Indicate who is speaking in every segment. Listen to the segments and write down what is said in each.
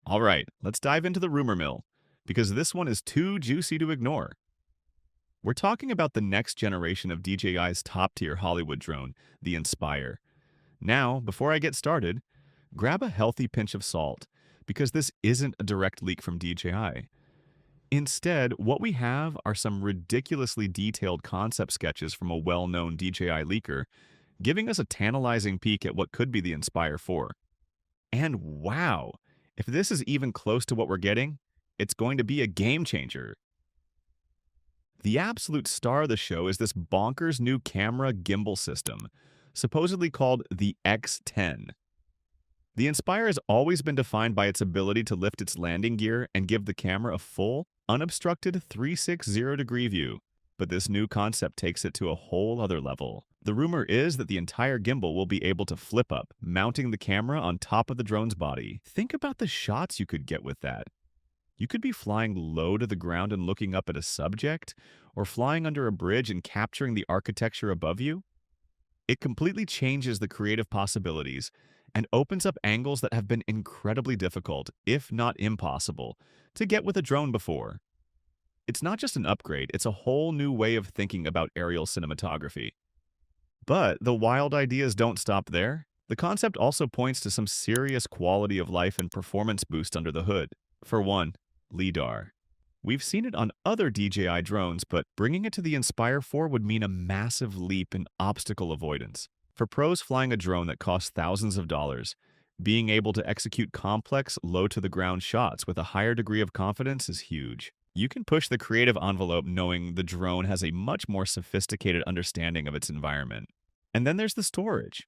Speaker 1: All right, let's dive into the rumor mill, because this one is too juicy to ignore. We're talking about the next generation of DJI's top-tier Hollywood drone, the Inspire. Now, before I get started, grab a healthy pinch of salt, because this isn't a direct leak from DJI. Instead, what we have are some ridiculously detailed concept sketches from a well-known DJI leaker, giving us a tantalizing peek at what could be the Inspire 4. And wow, if this is even close to what we're getting, it's going to be a game changer. The absolute star of the show is this bonkers new camera gimbal system, supposedly called the X10. The Inspire has always been defined by its ability to lift its landing gear and give the camera a full, unobstructed 360-degree view. But this new concept takes it to a whole other level. The rumor is that the entire gimbal will be able to flip up, mounting the camera on top of the drone's body. Think about the shots you could get with that. You could be flying low to the ground and looking up at a subject, or flying under a bridge and capturing the architecture above you. It completely changes the creative possibilities and opens up angles that have been incredibly difficult, if not impossible, to get with a drone before. It's not just an upgrade, it's a whole new way of thinking about aerial cinematography. But the wild ideas don't stop there. The concept also points to some serious quality of life and performance boost under the hood. For one, LiDAR. We've seen it on other DJI drones, but bringing it to the Inspire 4 would mean a massive leap in obstacle avoidance. For pros flying a drone that costs thousands of dollars, being able to execute complex, low-to-the-ground shots with a higher degree of confidence is huge. You can push the creative envelope knowing the drone has a much more sophisticated understanding of its environment. And then there's the storage.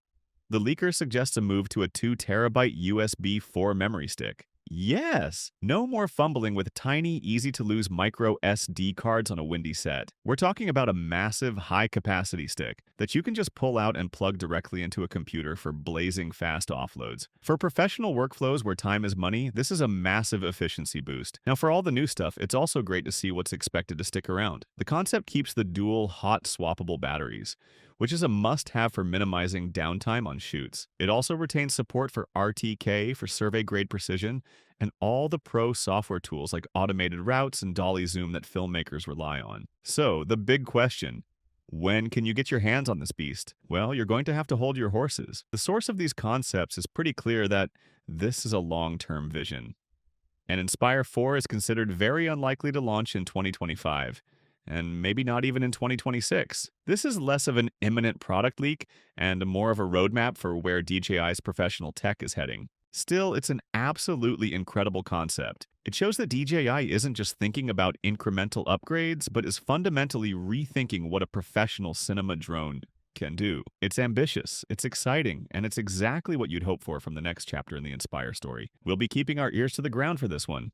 Speaker 1: The leaker suggests a move to a 2 terabyte USB 4 memory stick. Yes! No more fumbling with tiny, easy-to-lose micro SD cards on a windy set. We're talking about a massive, high-capacity stick that you can just pull out and plug directly into a computer for blazing fast offloads. For professional workflows where time is money, this is a massive efficiency boost. Now, for all the new stuff, it's also great to see what's expected to stick around. The concept keeps the dual hot swappable batteries, which is a must-have for minimizing downtime on shoots. It also retains support for RTK for survey-grade precision and all the pro software tools like automated routes and dolly zoom that filmmakers rely on. So, the big question: when can you get your hands on this beast? Well, you're going to have to hold your horses. The source of these concepts is pretty clear that this is a long-term vision. And Inspire 4 is considered very unlikely to launch in 2025. And maybe not even in 2026. This is less of an imminent product leak and more of a roadmap for where DJI's professional tech is heading. Still, it's an absolutely incredible concept. It shows that DJI isn't just thinking about incremental upgrades, but is fundamentally rethinking what a professional cinema drone can do. It's ambitious, it's exciting, and it's exactly what you'd hope for from the next chapter in the Inspire story. We'll be keeping our ears to the ground for this one.